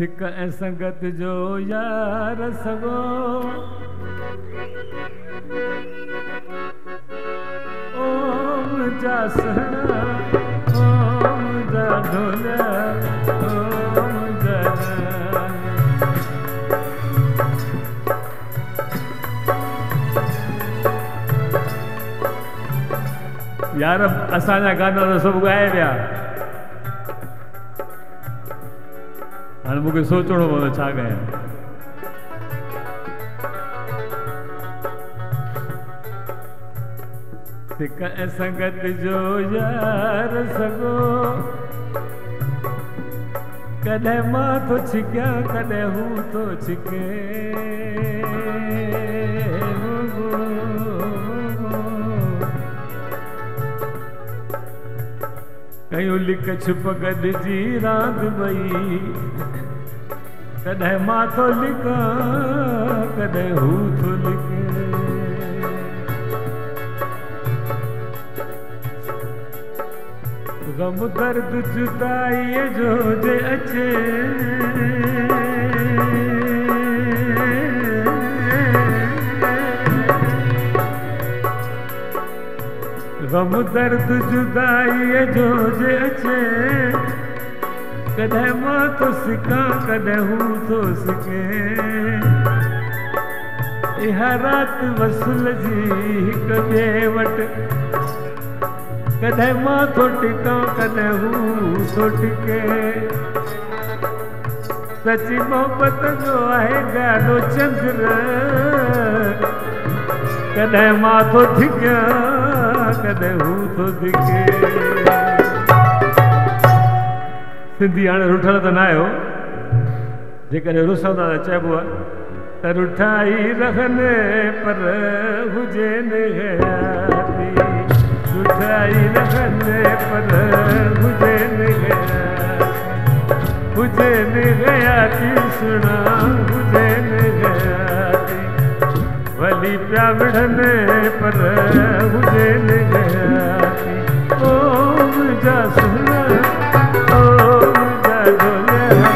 सिक ऐं संगत जो यार सगो ओम जा सणा ओम जा ढोला ओम जा यार असांजा गाना तो सब गाए विया हाणे मूंखे सोचणो पवंदो छा गायां सिक ऐं संगत जो यार सगो कॾहिं मां थो छिकियां कॾहिं हू थो छिके कयूं लिक छुप गॾिजी रांदि ॿई कॾहिं मां थो लिकां कॾहिं हू थो लिके गम दर्द जुदाईअ जो जे अचे गम दर्द जुदाईअ जो जे अचे कॾहिं मां थो सिकां कॾहिं हू थो सिके इहा राति वसूल जी हिक ॿिए वटि कॾहिं मां थो टिकां कॾहिं हू थो टिके सची मोहबत जो आहे ॻाढ़ो चंद्र कॾहिं मां थो धिकियां कॾहिं हू थो धिके सिंधी हाणे रुठल त न आहियो जेकॾहिं रुसंदा त चइबो आहे त रुठाई रहने पर हुजे निहयाती रुठाई रहने पर हुजे निहयाती सुना हुजे निहयाती भली पिया विढ़ने पर हुजे निहयाती ओम जा सुना ओम जा ढोलिया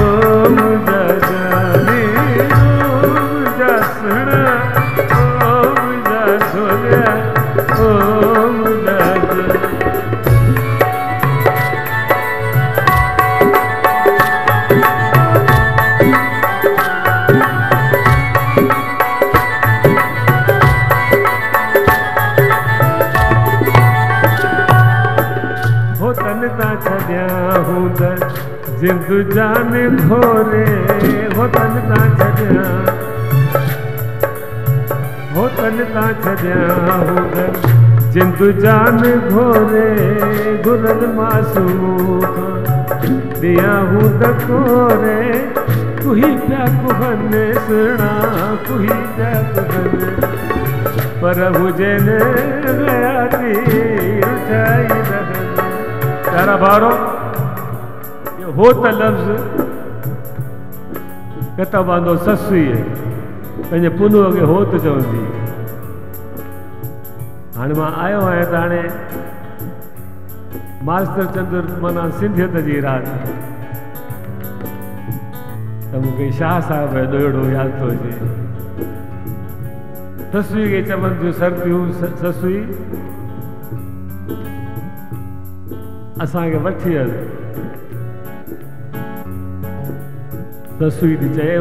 ओम जा जानी ओम जा सुना ओम जा ढोलिया ओम जा जिंदु जान घोरे हो तन ता छॾियां हो तन ता छॾियां हो जिंदु जान घोरे घुरन मासूम दिया हूं त कोरे कुही पिया कुहन सुणा कुही पिया कुहन पर हुजे ने गयाती उठाई रहन तारा भारो हो त लफ़्ज़ कता बांधो ससुई पंहिंजे पुनूअ खे हो त चवंदी हाणे मां आयो आहियां त हाणे मास्टर चंद्र माना सिंधियत जी राति त मूंखे शाह साहिब जो ॾोहिड़ो यादि थो अचे ससुई खे चवनि थियूं सर्दियूं ससुई असांखे वठी हल ससुई थी चए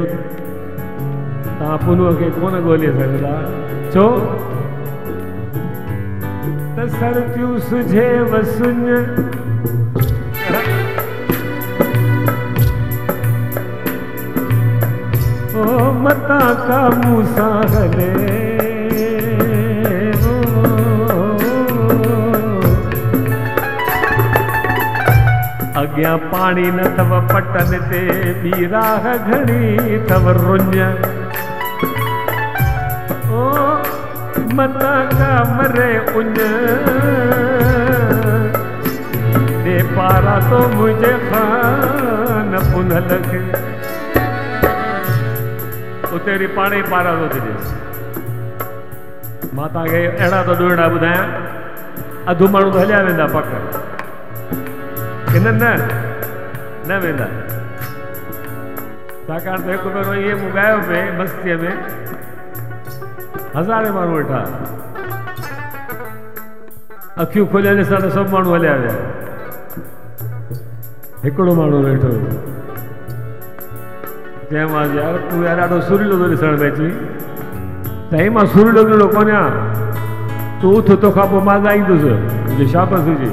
तव्हां पुनूअ खे कोन ॻोल्हे सघंदा छो त सर्दियूं सुझे वसुञ ओ मता का मूसा हले अॻियां पाणी न अथव पटन ते ॿी राह घणी अथव रुञ ओ मता का मरे उञ दे पारा तो मुझे खान पुनल खे उते वरी पाणे ई पारा थो थिए मां तव्हांखे अहिड़ा तो ॾोहिड़ा ॿुधायां अधु माण्हू त हलिया वेंदा पक न न न वेंदा छाकाणि त हिकु भेरो इहे मूं ॻायो पिए मस्तीअ में, हज़ारे माण्हू वेठा, अखियूं खोलियल ॾिसां त सभु माण्हू हलिया विया, हिकिड़ो माण्हू वेठो, चयोमांसि यार तूं यार ॾाढो सुरीलो थो ॾिसण में अची। साईं मां सुरीलो कहिड़ो कोन आहियां, तूं उथ तोखां पोइ मां ॻाईंदुसि, तुंहिंजी शाबस हुजे।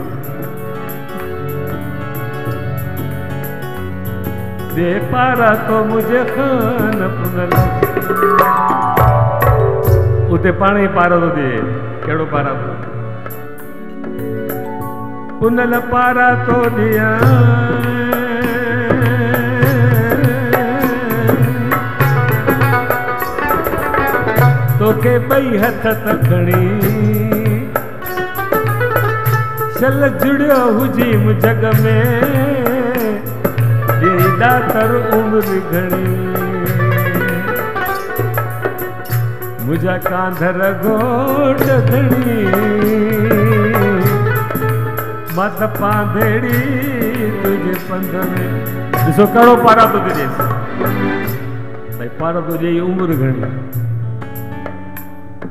दे पारा तो मुझे खान पुनल, उते पाण ई पारो थो थिए, कहिड़ो पारा थो पुनल पारा तो दिया, तोखे ॿई हथ तखणी, चल जुड़ियो हुजी जग में, ये दातर उम्र घणी, मुझा कांधर घोट घणी, मत पांधेड़ी तुझे पंध में। ॾिसो कहिड़ो पारा थो ॾिजे, भई पारो थो ॾिए उम्र घणी।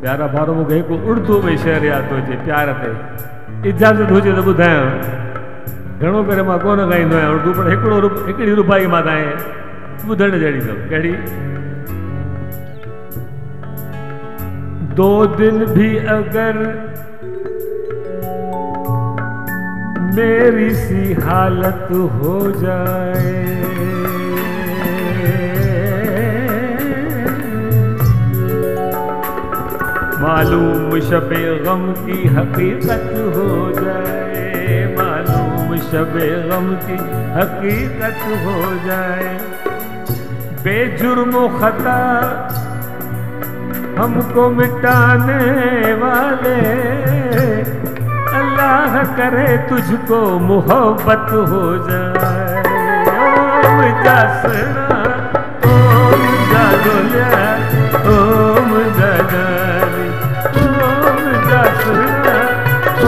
प्यारा भारो मूंखे हिकु उर्दू में शेर यादि थो अचे प्यार ते, इजाज़त हुजे त ॿुधायां, घणो करे मां कोन ॻाईंदो आहियां उर्दू, पर हिकिड़ी रुबाई मां तव्हांखे ॿुधण जहिड़ी अथव। कहिड़ी? दो दिन भी अगर मेरी सी हालत हो जाए, मालूम शबे गम की हकीकत हो जाए, मालूम शबे गम की हकीकत हो जाए, बेजुर्म खता हमको मिटाने वाले, अल्लाह करे तुझको मोहब्बत हो जाए। ओम जासना ओम जागोल्या ओम जागारी, ओम जासना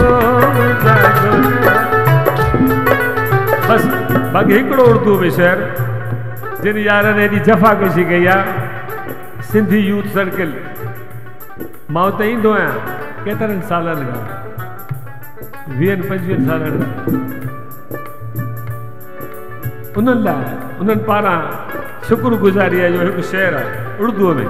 ओम जागोल्या। बस बाक़ी हिकिड़ो उर्दू में शेर जिन यारनि एॾी जफ़ाकशी कई आहे, सिंधी यूथ सर्किल, मां उते ईंदो आहियां केतिरनि सालनि खां, 20-25 सालनि खां, उन्हनि लाइ उन्हनि पारां शुक्रगुज़ारी जो हिकु शेर आहे उर्दूअ में,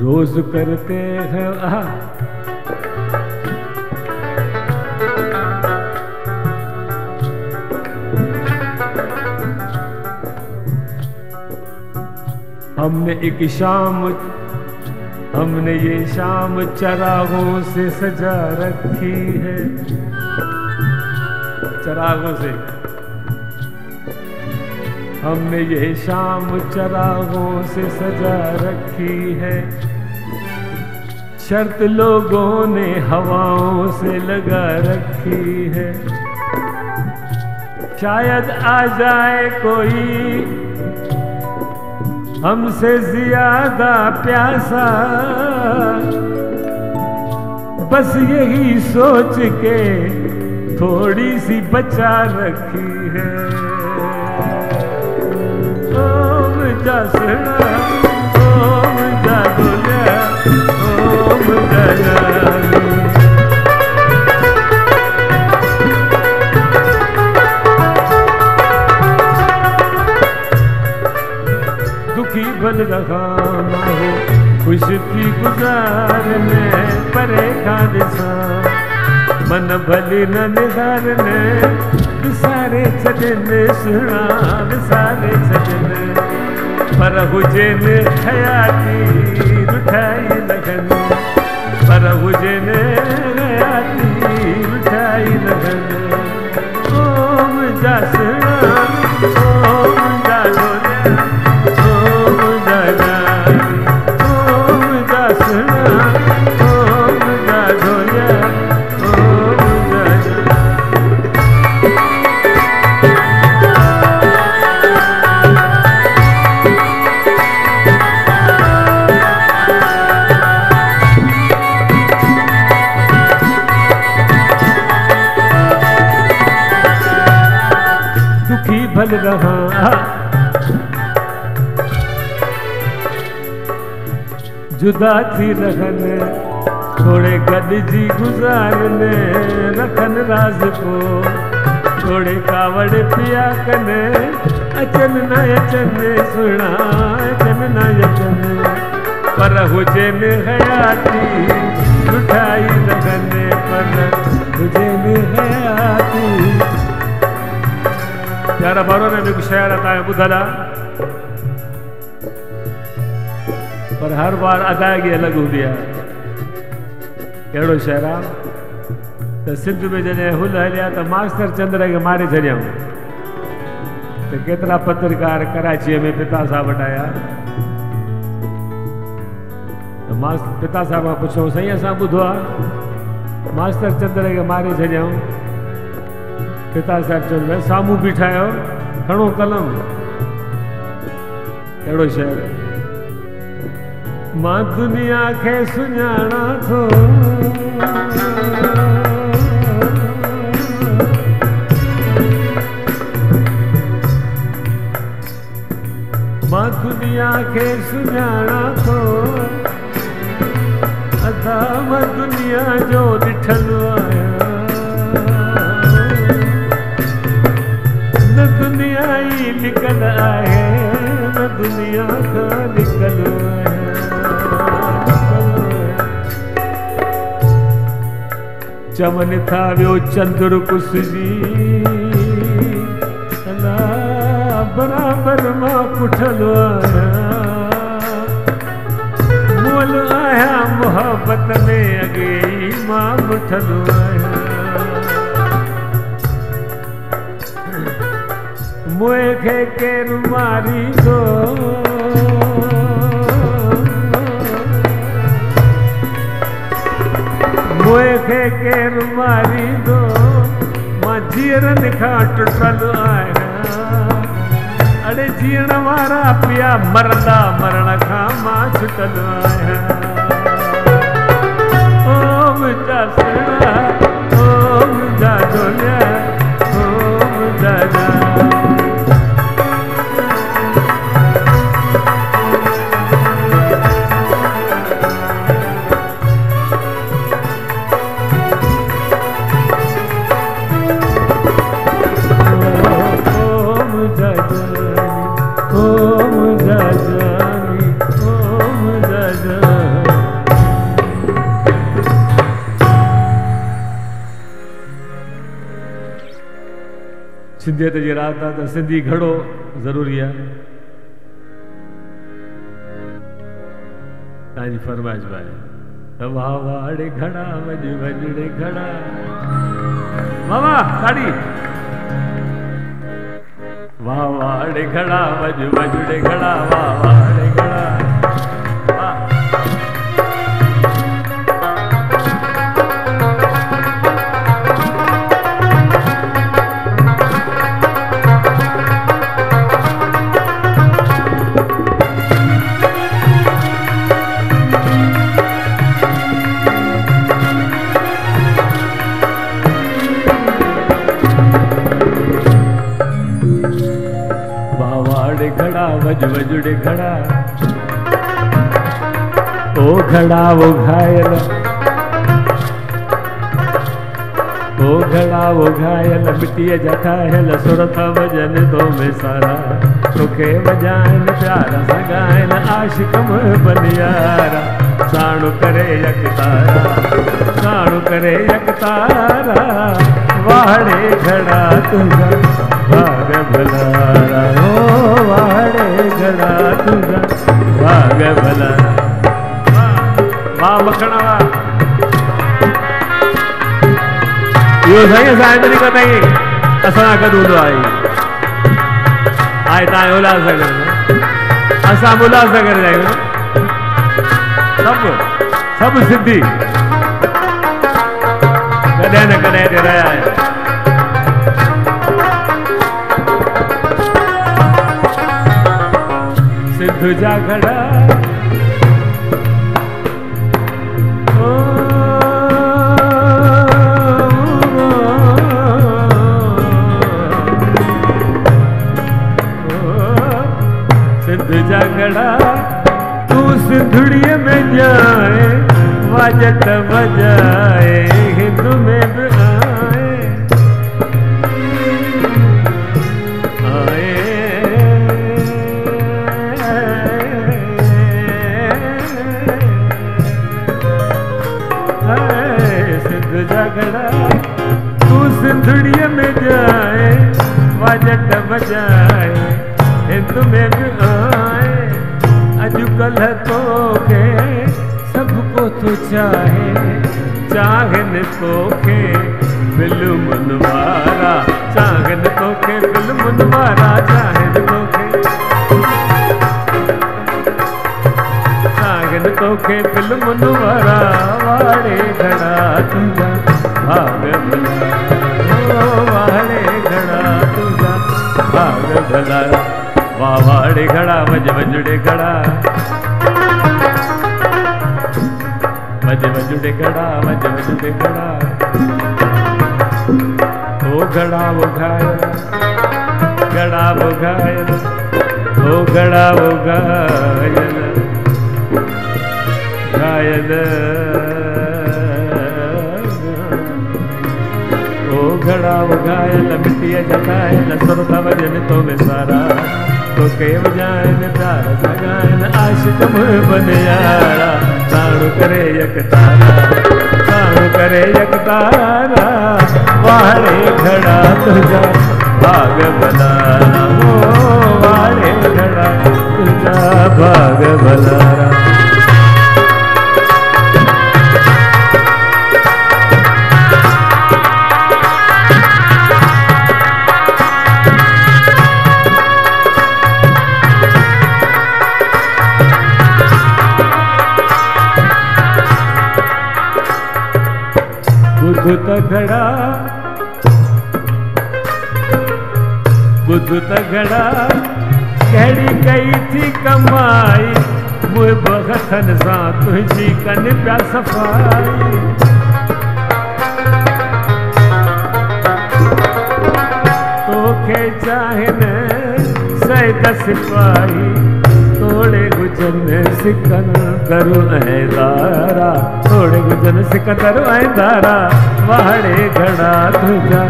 रोज करते हैं हमने एक शाम, हमने ये शाम चरागों से सजा रखी है, चरागों से हमने ये शाम चरागों से सजा रखी है, शर्त लोगों ने हवाओं से लगा रखी है, शायद आ जाए कोई हमसे ज्यादा प्यासा, बस यही सोच के थोड़ी सी बचा रखी है। ओम जासना ओम जागोल्या ओम जागारी, दुखी भल रखा ना हो खुश थी गुजारने, परेशान सा मन भली न निहारने, विसारे छॾनि सुहिणा विसारे छॾनि, पर हुजनि हयाती रुठाई लॻनि, पर हुजनि हयाती रुठाई लॻनि। ओम जासना ओम जागोल्या ओम जागारी, ओम जासना ओम जागोल्या ओम जागारी। भूल रहा जुदा थी रहने थोड़े गॾिजी गुज़ारने रखन राज को थोड़े कावड़ पिया कने अचन न अचन सुना अचन न अचन पर हुजे ने हयाती लुटाई रखने पर हुजे ने हयाती। प्यारा भारो ने भी शेर आता है ॿुधल पर हर बार अदायगी अलग हूंदी आहे। कहिड़ो शेर आहे त सिंध में जॾहिं हुल हलिया त मास्टर चंद्र खे मारे छॾियऊं त केतिरा पत्रकार कराचीअ में पिता साहब वटि आया त पिता साहब खां पुछूं साईं असां ॿुधो आहे मास्टर चंद्र खे मारे छॾियऊं। पिता साहब चवनि साम्हूं बीठा आहियो खणो कलम। कहिड़ो शेर मां दुनिया खे सुञाणा थो मां दुनिया खे सुञाणा थो अदा मां दुनिया जो ॾिठल आहियां न दुनिया ई निकल आहे न दुनिया खां निकल आहियां। चमन था वियो चंद्र कुसजी बराबर मां पुठल आहियां मोल आहियां मोहब्बत में अॻे ई मां पुठल आहियां। मोए खे केरु मारींदो मोए खे केरु मारींदो मां जीअरनि खां टुटल आहियां। अड़े जीअण वारा पिया मरंदा मरण खां मां छुटल आहियां। ओ मुंहिंजा सुहिणा ओ मुंहिंजा ढोलिया ओ मुंहिंजा सिंधियत जी रात आहे त सिंधी घड़ो ज़रूरी आहे। तव्हांजी फरमाइश आहे त वाह वाड़े घड़ा वॼ वॼड़े घड़ा वाह वाह ताड़ी वाह वाड़े घड़ा वॼ वॼड़े घड़ा वाह वाड़े घड़ा वज वजड़े घड़ा ओ घड़ा वो घायल ओ घड़ा वो घायल मिट्टीअ जा ठाहियल सुर था वॼनि तो में सारा तोखे वॼाइनि प्यारा सां ॻाइनि आशिक़ बनियारा साणु करे यकतारा साणु करे यकतारा वाड़े घड़ा तुझा भाग भलारा ओ वाड़े घड़ा तुझा भाग भलारा वाह मखणा वाह इहो साईं असां एतिरी कताईं असां गॾु हूंदो आहे तव्हां उल्हासनगर में असां उल्हासनगर जा आहियूं सभु सिंधी कॾहिं न कॾहिं हिते रहिया आहिनि। सिंध जा घड़ा वाजत बजाए हिंदू में भी झगड़ा तू सिंधुड़िया में जाए वाजट बजाए हिंदू में भी आए अजुकल तो के सबको तो चाहन तो के फिल्म नवारा चाहन तो के फिल्म नवारा चाहन तो के फिल्म नवारा वाड़े घड़ा तुझा भाग भला वाड़े घड़ा तुझा भाग भला वाह वाड़े घड़ा वजड़े घड़ा वजड़े घड़ा वजड़े घड़ा ओ घड़ा वो घायल घड़ा वो घायल ओ घड़ा वो घायल घायल ओ घड़ा वो घायल मिट्टिया जलायल सुरता वजन तो में सारा तो के वजायन प्यार सगायन आशिक मुझ बन यारा साणु करे यक तारा वाड़े घड़ा तुझा भाग भलारा ओ वाड़े घड़ा तुझा भाग भलारा बुध तगड़ा कड़ी गई थी कमाई मुझ बखतन सा तुझी कन प्या सफाई तो के चाहन सैद सिपाही तोड़े गुजन सिकन करू दारा तोड़े गुजन सिकन करू दारा वाड़े घड़ा तुझा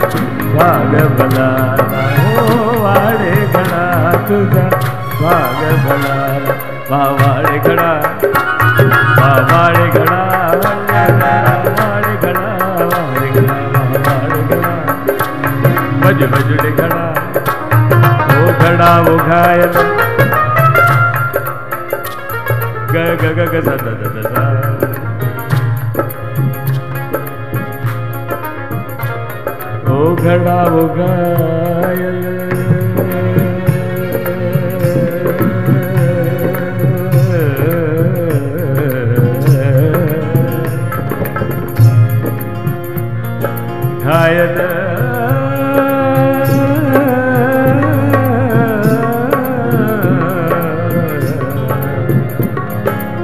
भाग भलारा ओ वाड़े घड़ा तुझा भाग भलारा वाड़े घड़ा वाड़े घड़ा वाड़े घड़ा वाड़े घड़ा वजड़े घड़ा ओ घड़ा वो घायल ग ग ग ग सा द द सा ओ घड़ा वो घायल घायल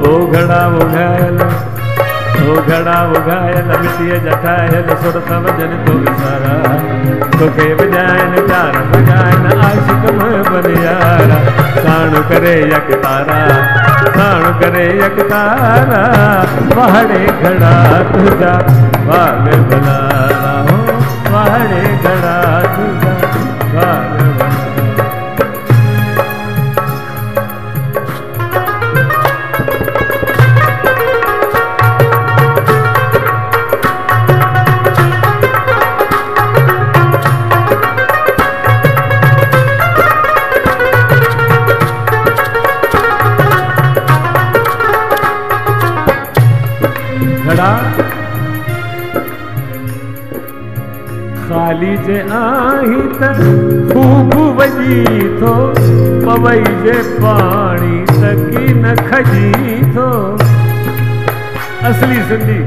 ओ घड़ा वो घायल ओ घड़ा वो घायल मिट्टिया जठायल सुरता वजन तो सारा तो के बजायन चार बजायन आशिक मुझ बन यारा साणु करे यक तारा वाड़े घड़ा तुझा भाग भलारा हो वाड़े घड़ा तुझा भाग खाली जे आही त खूब वजी थो पवई जे पानी तकी न खजी थो असली सिंधी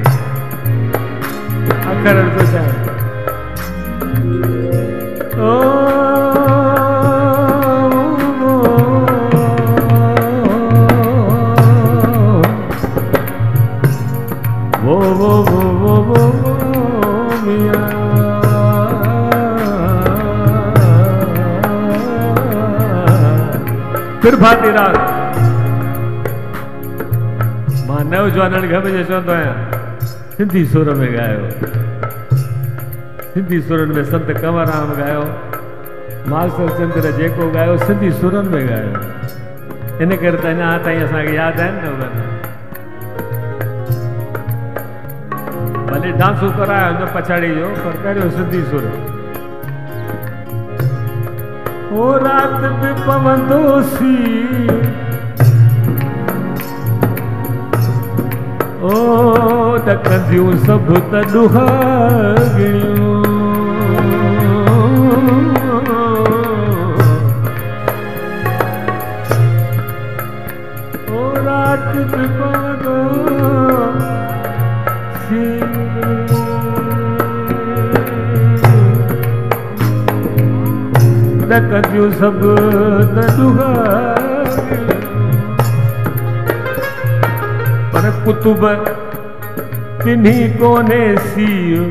अखर तो चाहे वो मिया फिर भाती राग मान नौजवाननि खे हमेशह चवंदो आहियां सिंधी सुर में ॻायो, सिंधी सुरनि में संत कंवरराम ॻायो, मास्टर चंद्र जेको ॻायो सिंधी सुरनि में ॻायो। इन करे त अञा ताईं असांखे यादि आहिनि न उन्हनि भले डांसूं करायो न पछाड़ी जो पर करियो सिंधी सुर। ओ रात बि पवंदोसी ओ ॾकंदियूं सभु त ॾुहागिणियूं ओ रात बि पवंदोसी ॾकंदियूं सभु त ॾुहागिणियूं पर कुतुब तिन्ही कोने सीउ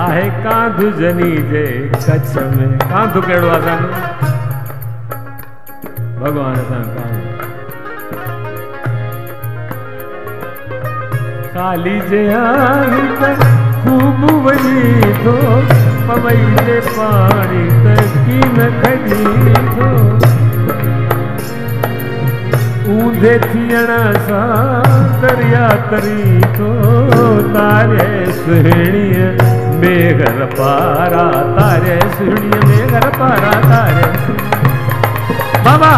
आहे कांध जनी जे कच्छ में। कांध कहिड़ो आहे असांजो भॻवान असांजो कांध खाली जे आई त खूब वञी थो पवई जे पाणी त कीन खॼी थो ऊंधे थियण सां दरिया तरी थो तारे सुहिणीअ मेघर पारा तारे सुहिणीअ मेघर पारा तारे बाबा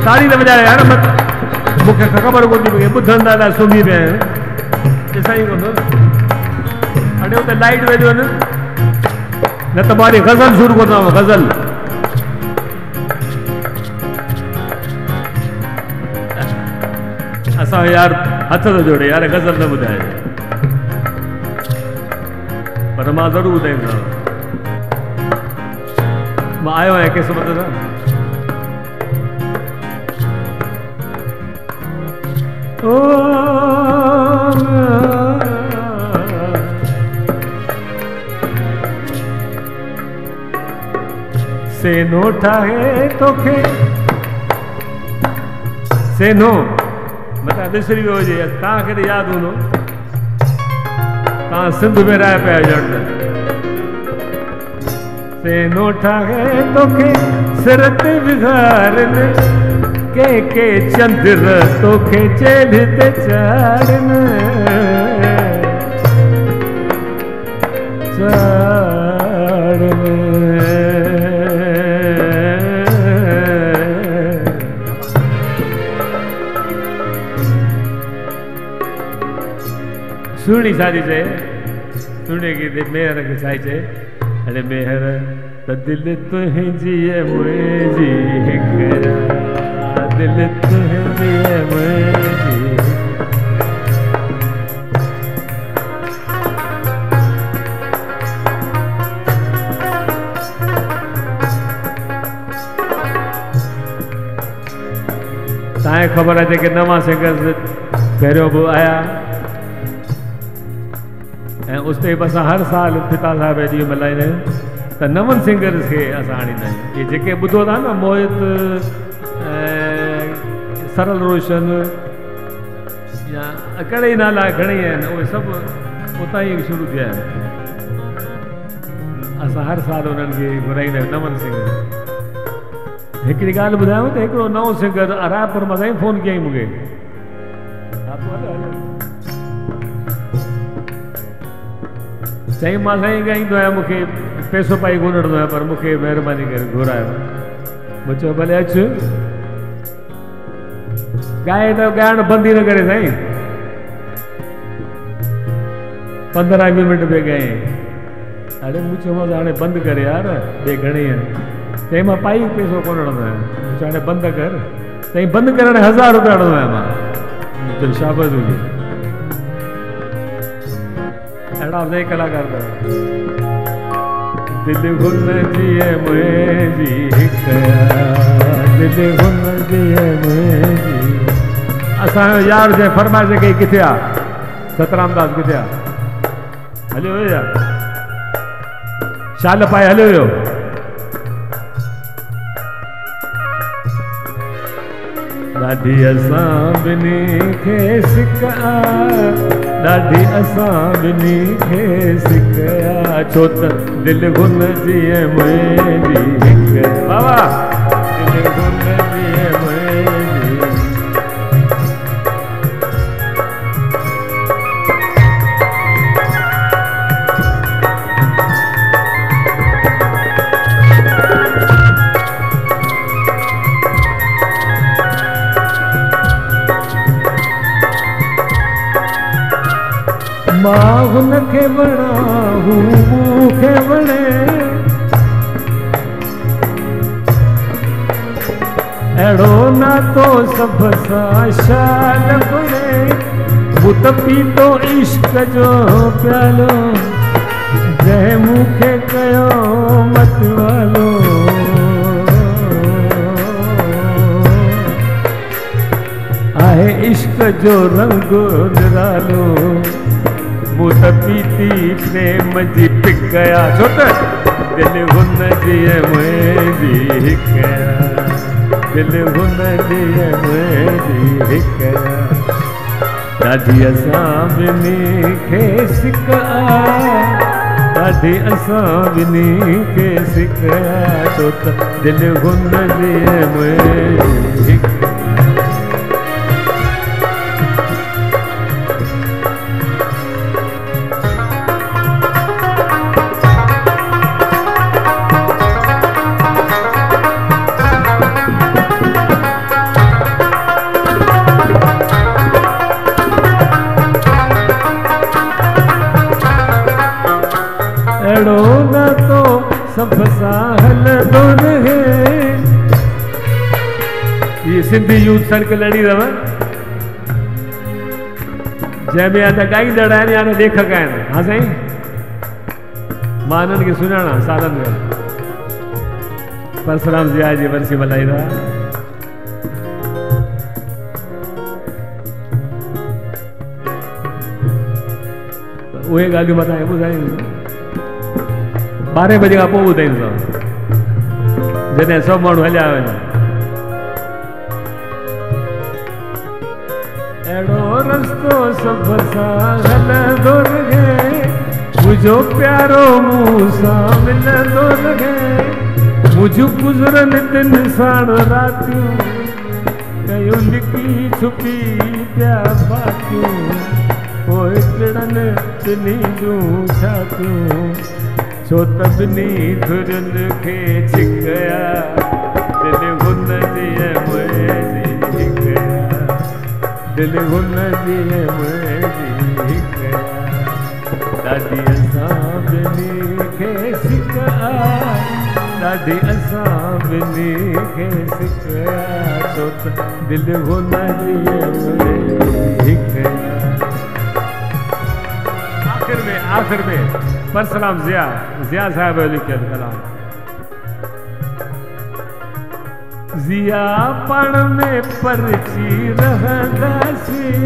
ताड़ी न वॼाए यार मत मूंखे ख़बर कोन्हे मूंखे ॿुधनि ॾाढा सुम्ही पिया आहिनि ॾिसां ई कोन थो अॾे हुते लाइट वेंदियूं आहिनि न त मां गज़ल शुरू कंदो आहियां गज़ल असां यार हथ थो जोड़े यार गज़ल न ॿुधाए पर मां ज़रूरु ॿुधाईंदुमि मां आयो आहियां क़िस्मत सां ओ सेनो ठाहे तोखे सेनो मता विसरी वियो हुजे तव्हांखे त यादि हूंदो तव्हां सिंध में रहिया पिया ॼण सेनो ठाहे तोखे सिर ते विघारनि के चंद्र तोखे चेल ते चाढ़नि चाढ़नि सुहिणी सारी चए सुहिणे गीत मेहर खे छा चए अरे मेहर त दिलि तुंहिंजी मुंहिंजी हिकु दिलि तुंहिंजी मुंहिंजी तव्हांखे ख़बर आहे जेके नवां सिंगर्स पहिरियों बि आया ऐं उते बि असां हर साल पिता साहिब ॾींहुं मल्हाईंदा आहियूं त नवनि सिंगर्स खे असां आणींदा आहियूं इहे जेके ॿुधो था न मोहित सरल रोशन या कहिड़े नाला घणेई आहिनि उहे सभु उतां ई शुरू थिया आहिनि असां हर साल उन्हनि खे घुराईंदा आहियूं नवनि सिंगर हिकिड़ी ॻाल्हि ॿुधायांव त हिकिड़ो नओं सिंगर रायपुर मां साईं फ़ोन कयईं मूंखे चई मां साईं ॻाईंदो आहियां मूंखे पैसो पाई कोन वठंदो आहियां पर मूंखे महिरबानी करे घुरायो मूं चयो भले अचु ॻाए त ॻाइणु बंदि ई न करे साईं 15-20 मिंट पे ॻाए अरे मूं चयोमांसि हाणे बंदि करे यार ॿिए घणेई आहिनि चई मां पाई पैसो कोन वठंदो आहियां मूं चयो हाणे बंदि कर चई बंदि करणु 1000 रुपया वठंदो आहियां मां चयो शाबाश हुजे अहिड़ा नए कलाकार अथव दिलि हुन जी मुंहिंजी हिकु दिलि हुन जी मुंहिंजी असांजो यार जे फरमाइश कई किथे आहे सतराम दास किथे आहे हलियो हुयो या शाल पाए हलियो हुयो ॾाढी असां ॿिनी खे सिक ॾाढी असां ॿिनी खे सिक छो त दिलि गुन जीअं मुंहिंजी हिक बाबा दिलि गुन जीअं मुंहिंजी मां हुनखे वणा हू मूंखे वणे अहिड़ो नातो सभ सां शान बणे मूं त पीतो इश्क जो प्यालो जंहिं मूंखे कयो मतवालो आहे इश्क जो रंग निरालो मूं त पीती प्रेम जी पिकया छो त दिलि हुन जीअं मुंहिंजी हिक दिलि हुन जीअं मुंहिंजी हिक ॾाढी असां ॿिनी खे सिक ॾाढी असां ॿिनी खे सिक छो त दिलि हुन जीअं मुंहिंजी हिक अहिड़ो नातो सभ सां हलंदो रहे ये सिंधी यूथ सर्कल अड़ी अथव जंहिंमें या त ॻाईंदड़ आहिनि या त लेखक आहिनि हा साईं मां हिननि खे सुञाणा सालनि खां परसुराम जिया जी वरसी मल्हाईंदा उहे ॻाल्हियूं मां तव्हांखे ॿुधाईंदुसि 12 बजे खां पोइ ॿुधाईंदुसि जॾहिं सभु माण्हू हलिया वञनि अहिड़ो रस्तो सभ सां हलंदो रहे मुंहिंजो प्यारो मूं सां मिलंदो रहे मुंहिंजूं गुज़रनि दिन साण रातियूं कयूं लिकी छुपी पिया बातियूं पोइ टिड़नि ॿिनी जूं छातियूं छो त ॿिनी धुरियुनि खे छिकया दिलि हुन जीअं मुंहिंजी हिक दिलि हुन जीअं मुंहिंजी हिक ॾाढी असां ॿिनी खे सिक ॾाढी असां ॿिनी खे सिक छो त दिलि हुन जीअं मुंहिंजी हिक आख़िर में परसुराम जिया साहिब जो लिखियल कलाम जिया पाण में परची रहंदासीं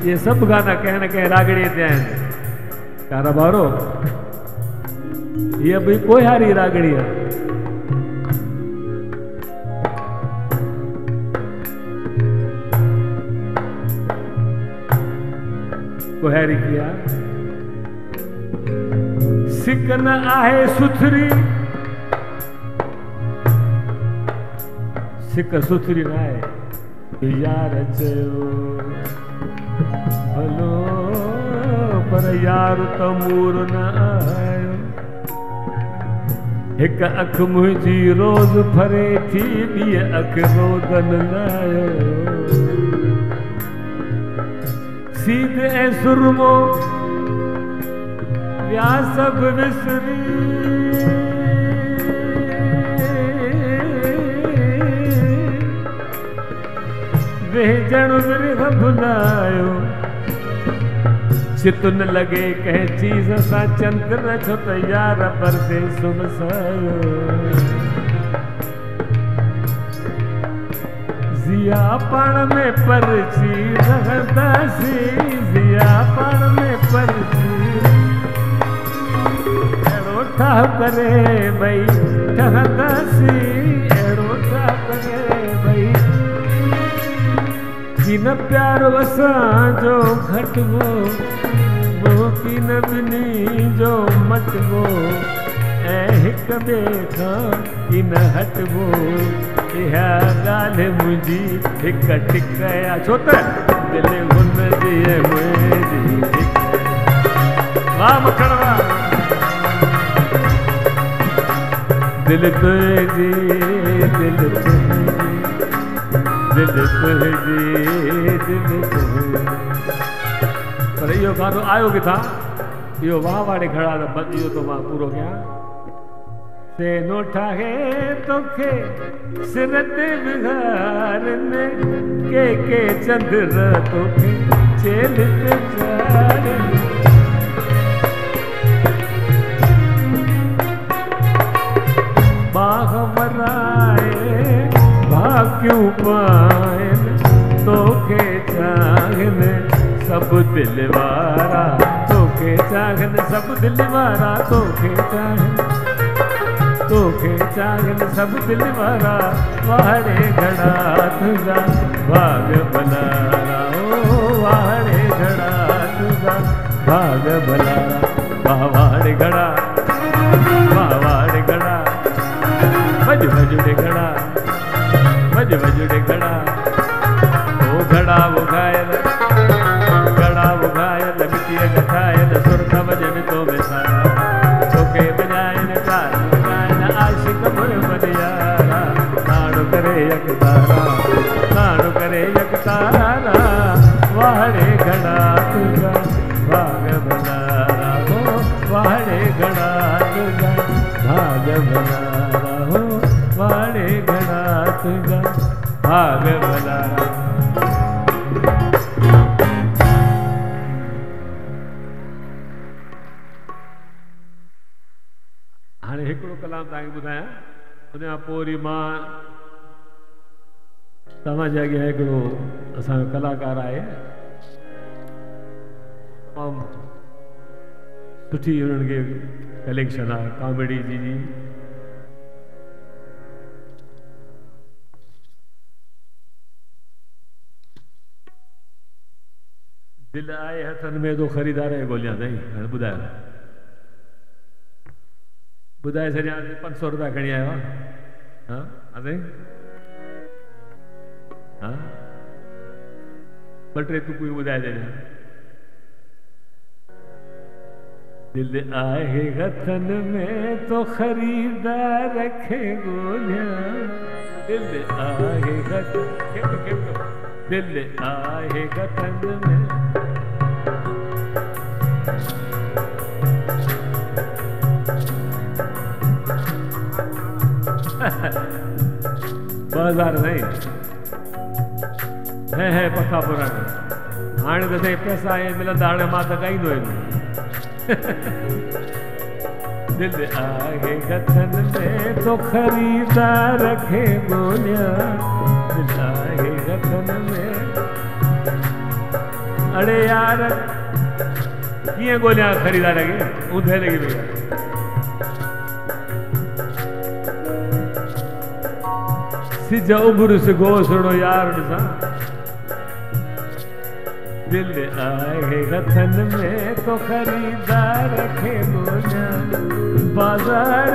ये सब गाना कहीं न कहीं रागड़ी ते आहिनि कारा बारो ये भी कोहारी रागड़ी है कोहारी किया सिक न आहे सुथरी सिक सुथरी न आहे यार चयो भलो पर यार तमूर न आयो हिक अख मुंहिंजी रोज़ फरे थी ॿी अख रोदन लायो सीध ऐं सुरमो विया सभु विसरी वेझण विरह भुलायो चित न लगे कंहिं चीज़ सां चंद्र छो त यार परदे सुमसायो जिया पण में परची रहंदासी जिया पण में परची अड़ो ठाह करे भई ठहंदासी अड़ो ठाह करे भई की न प्यारो असांजो घटवो वो की न बिनी जो मटवो ऐं हिक ॿिए खां की न हटवो इहा ॻाल्हि मुंहिंजी हिक टिक या छो त दिलि हुन जी मुंहिंजी वाह मखण वाह दिलि तुंहिंजी दिलि तुंहिंजी दिलि तुंहिंजी दिलि तुंहिंजी पर इहो गानो आयो किथां इहो वाह वाड़े खड़ा त इहो तो मां पूरो कयां से नो ठाहे तोखे सिर ते बिहारने के चंद्र तोखे चेल ते चारने बाह मराए भाग्यों पाइन तोखे चाहने सब दिलवारा तोखे चाहने सब दिलवारा तोखे चाहने तोखे चाहन सब दिलवारा वाहड़े घड़ा तुझा भाग भलारा ओ वाहड़े घड़ा तुझा भाग भलारा वाहड़े घड़ा भज भजुड़े घड़ा भज भजुड़े घड़ा ओ घड़ा वो घायल मिट्टी गठायल सुर का भजन तो में सारा तोखे बजायन चार आशिक मुरमदियारा नाड़ो करे यक तारा वाहड़े घड़ा तुझा भाग भलारा हो वाहड़े घड़ा तुझा भाग भलारा हो वाहड़े घड़ा तुझा भाग भलारा हाणे हिकिड़ो कलाम तव्हांखे ॿुधायां उनखां पोइ वरी मां तव्हांजे अॻियां हिकिड़ो असांजो कलाकार आहे तमामु सुठी उन्हनि खे कलेक्शन आहे कॉमेडी जी दिलि आहे हथनि में तो ख़रीदार ॻोल्हियां साईं हाणे ॿुधाए छॾियां 500 रुपया खणी आयो आहे हा साईं हा 2-3 तुकूं ॿुधाए छॾियां दिलि आहे हथनि में तो ख़रीदार खे ॻोल्हियां दिलि आहे दिलि आहे हथनि में बाज़ार नहीं है पक्का पुराना हाणे त साईं पैसा मिलंदा हाणे मां त ॻाईंदो दिलि आहे हथनि में तो ख़रीदार खे ॻोल्हियां दिलि आहे हथनि में अड़े यार कीअं ॻोल्हियां ख़रीदार खे ऊंधे लॻी पई आहे सिज उभर से घोसड़ो यार ॾिसां दिलि आहे हथनि में तो ख़रीदार खे ॻोल्हियां बाज़ार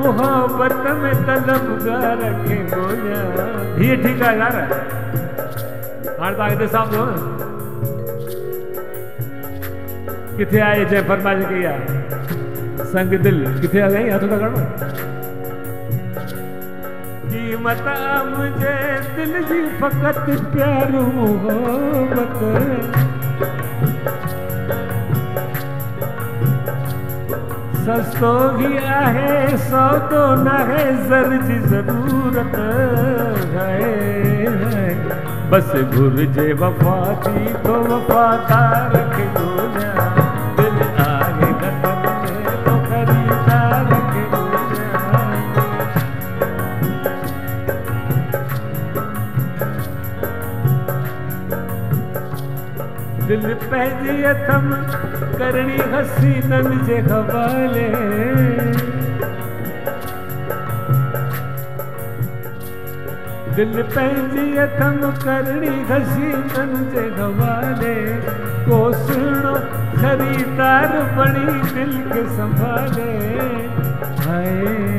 मोहब्बत में तलबगार खे ॻोल्हियां हीअ ठीकु आहे यार हाणे तव्हांखे ॾिसां थो किथे आहे जंहिं फरमाइश कई आहे संग दिलि किथे आहे साईं हथ त खणो कीमत मुझे दिल जी फकत प्यार मोहब्बत सस्तो ही आहे सौदो न है ज़र जी ज़रूरत है बस घुर्जे वफ़ा थी तो वफ़ादार खे ॻोल्हियां दिलि आहे हथनि में तो ख़रीदार खे ॻोल्हियां पंहिंजी अथम करणी हसीननि जे हवाले दिल पंहिंजी अथम करणी हसीननि जे हवाले को सुहिणो ख़रीदार बणी दिल खे संभाले हाय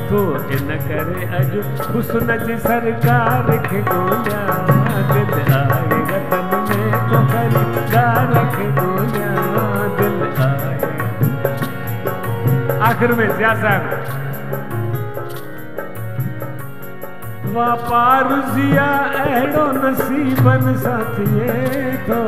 तो इन करे अॼु हुस्न जी सरकार खे ॻोल्हियां दिल आहे वतन में तो ख़रीदार खे ॻोल्हियां दिल आहे आख़िर में ज़िया साहिब वापार ज़िया अहिड़ो नसीबनि सां थिए थो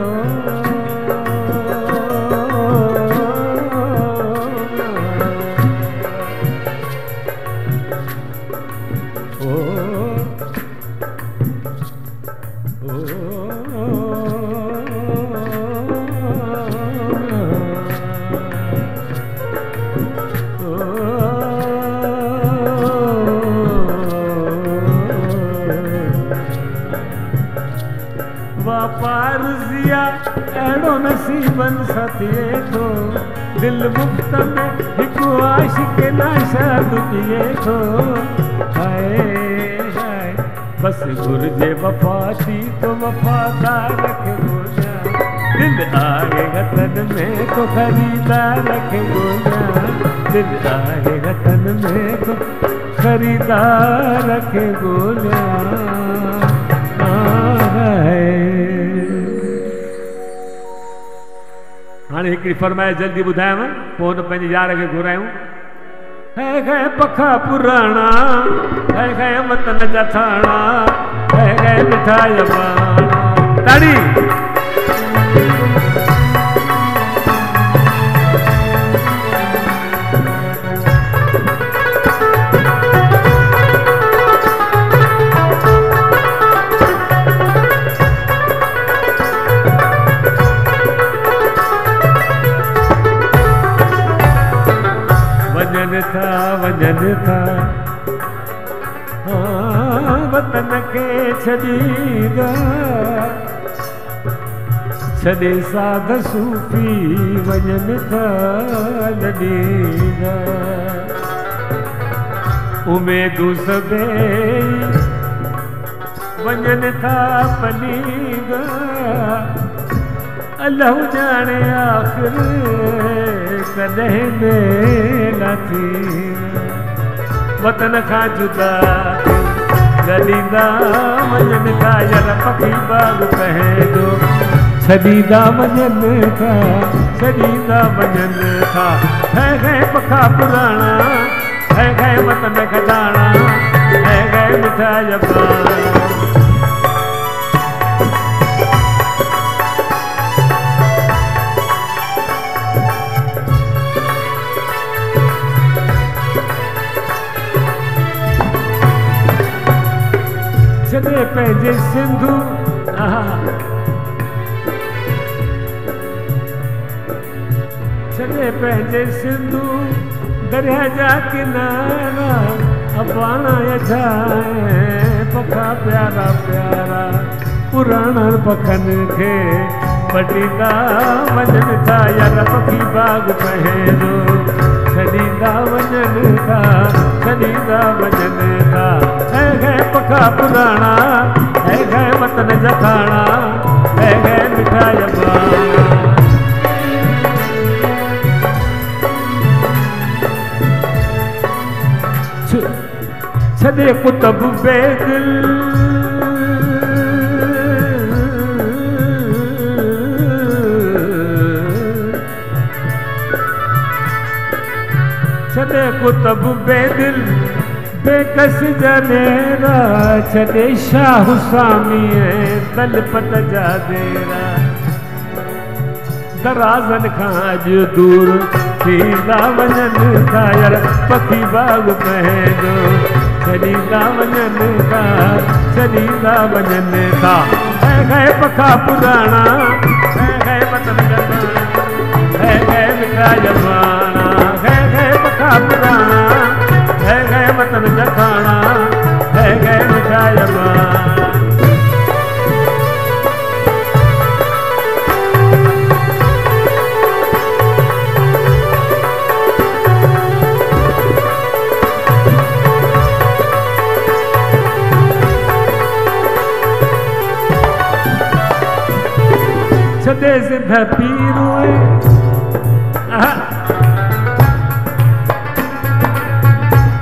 वापार ज़िया अहिड़ो नसीबनि सां थिए थो दिल मुफ़्त में हिकु आशिक़ नाशाद पिए थो हाय हाय बस घुर्जे वफ़ा थी तो वफ़ादार खे ॻोल्हियां दिल आहे वतन में तो ख़रीदार खे ॻोल्हियां दिल आहे वतन में तो ख़रीदार खे ॻोल्हियां हाणे हिकिड़ी फरमाइश जल्दी ॿुधायांव पोइ हुन पंहिंजे यार खे घुरायूं है पखा पुराणा है वतन जा थाणा है मिठाई बाणा ताड़ी वजन था वतन के छॾींदा छॾे साध सूफ़ी वञनि था लॾींदा उमेदूं सभई वञनि था पलींदा अल्लाह ॼाणे आख़िर कॾहिं मेला थी वतन खां जुदा ॻॾींदा वञनि था यार पखी बाग पंहिंजो छॾींदा वञनि था छॾींदा वञनि था है पखा पुराणा है वतन खटाणा है मिठाई बाणा छॾे पंहिंजे सिंधू छॾे पंहिंजे सिंधू दरिया जा किनारा अबाणा जाए पखा प्यारा प्यारा पुराणनि पखनि खे वॾींदा वञनि था यार पखी बाग पंहिंजो छॾींदा वञनि था छॾींदा वञनि था है पखा पुराणा है वतन जा थाणा है मिठाई बाणा छॾे कुतब बेदिल छॾे कुतब बेदिल बेकस जनेरा छॾे शाह सामी तलपत जा देरा दराज़नि खां अॼु दूर थींदा वञनि था यार पखी बाग पंहिंजो छॾींदा वञनि था छॾींदा वञनि था है पखा पुराणा है वतन जा थाणा है मिठाई बाणा है पखा पुराणा है वतन जा थाणा है मिठाई बाणा सिंध पीरू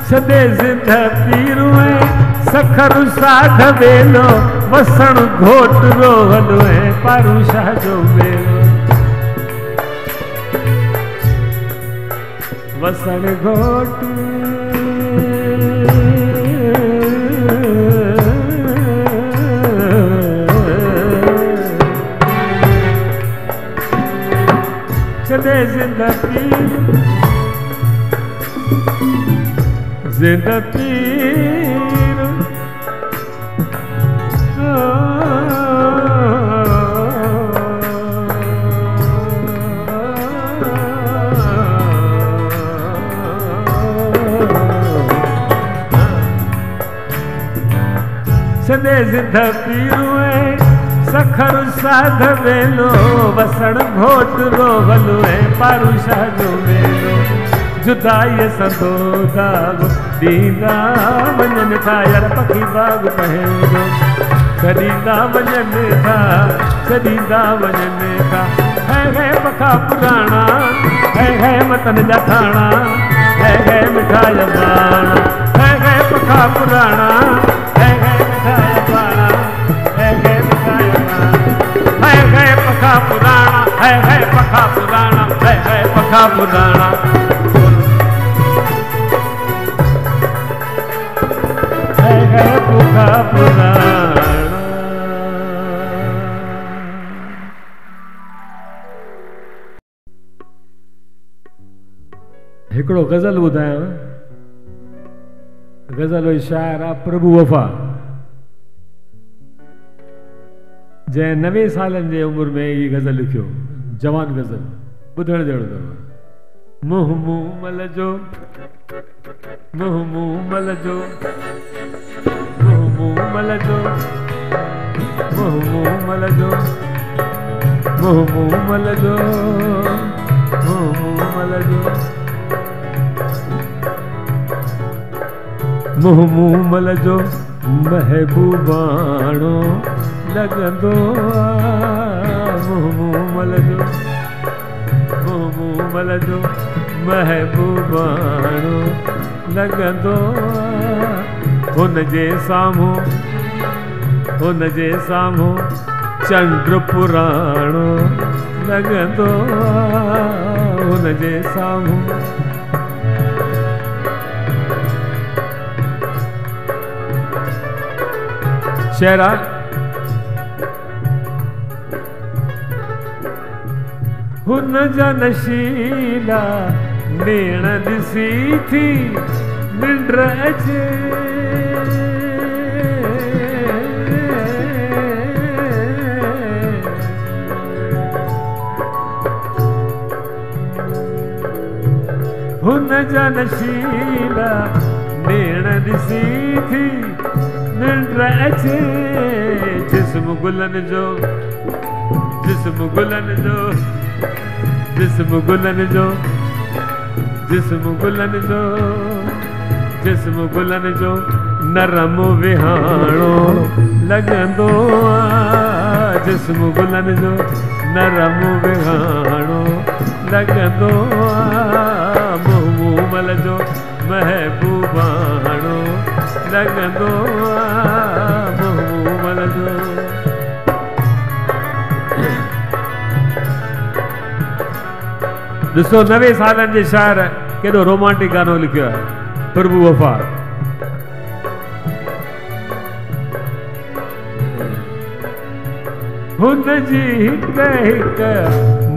सदे सिंध पीरू सखर साध वेलो वसण घोट रोहलो है पारू शाह जो वेलो वसण घोट सदे सिंध पीरू सिंध पीरू सदे सिंध पीरू सखर साध वेलो वसण घोट रोहलो है पारू शाह जो वेलो जुदाई संदो दाग दींदा वञनि था यार पखी बाग पहेंदो सॾींदा वञनि था सॾींदा वञनि था है पखा पुराणा है मतन जा खाणा है मिठाई बाणा है पखा पुराणा है मिठाई बाणा है मिठाई बाणा है पखा पुराणा है पखा पुराणा है पखा पुराणा है पखा पुराणा। हिकिड़ो गज़ल ॿुधायांव गज़ल शाइर आहे प्रभु वफ़ा जंहिं 90 सालनि जे उमिरि में ही गज़ल लिखियो जवान गज़ल ॿुधण जहिड़ो अथव मुंहुं मुंहुं मल जो मुंहुं मुंहुं मल जो मुंहुं मुंहुं मल जो मुंहुं मुंहुं मल जो मुंहुं मुंहुं मल जो मुंहुं मुंहुं मल जो मुंहुं मुंहुं मल जो महबूबाणो लॻंदो मुंहुं मुंहुं मल जो मुंहुं मुंहुं मल जो महबूबाणो लॻंदो हुन जे साम्हूं चंड पुराणो लॻंदो हुन जे साम्हूं शेरा हुन जा नशीला नेण ॾिसी थी निंड अचे हुन जा नशीला नेण ॾिसी थी निंड अचे जिस्म गुलन जो जिस्म गुलन जो जिस्म गुलन जो जिस्म गुलन जो जिस्म गुलन जो नरम विहाणो लॻंदो जिस्म गुलन जो नरम विहाणो लॻंदो मुंहुं मल जो महबूबाणो लॻंदो मुंहुं मल जो ॾिसो 90 सालनि जे शाइर केॾो रोमांटिक गानो लिखियो आहे प्रभु वफ़ा हुन जी हिक हिक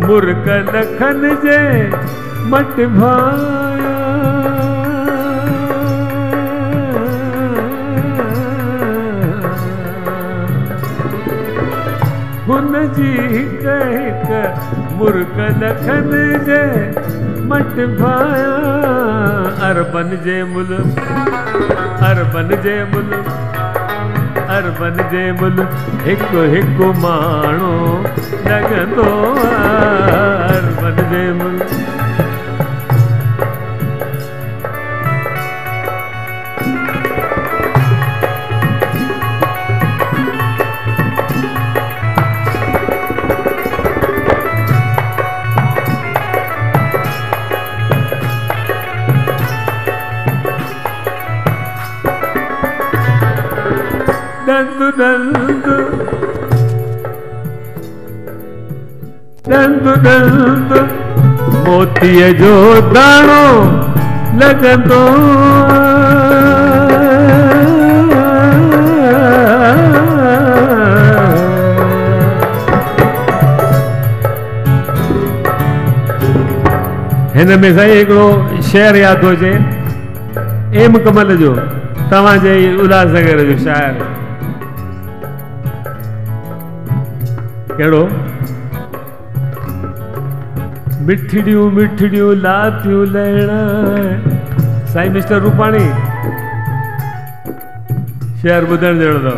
मुर्क लखन जे मट भाया हुन जी हिक हिक मुर्क लखन जे मट भाया अरबन जे मुल्क अरबन जे मुल्क अरबन जे मुल्क हिकु हिकु माण्हू लॻंदो अरबन जे मुल्क दंदु दंदु दंदु दंदु मोतीअ जो दाणो लॻंदो हिन में साईं हिकिड़ो शेर यादि हुजे एम कमल जो तव्हांजे उल्हासनगर जो शाइर कहिड़ो मिठड़ियूं मिठड़ियूं लातियूं लहणा साईं मिस्टर रूपाणी शेर ॿुधण जहिड़ो अथव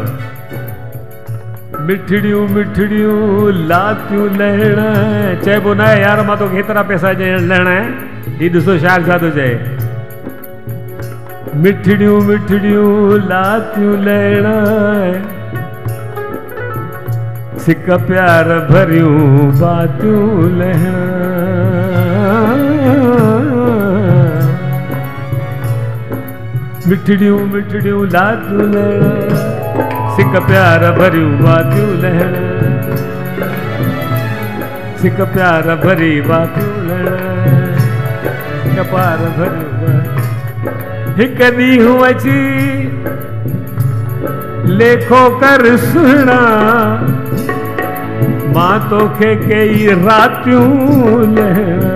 मिठड़ियूं मिठड़ियूं लातियूं लहणा चइबो न आहे यार मां तोखे हेतिरा पैसा लहणा आहे हीउ ॾिसो शाइर छा थो चए मिठड़ियूं मिठड़ियूं लातियूं लहणा सिक प्यार भरियूं बातियूं लहणा मिठड़ियूं मिठड़ियूं लातियूं लहणा सिक प्यार भरियूं बातियूं लहणा सिक प्यार भरी बातियूं लहणा सिक प्यार भरियूं हिक ॾींहुं अची लेखो कर सुहिणा मां तोखे कई रातियूं लहणा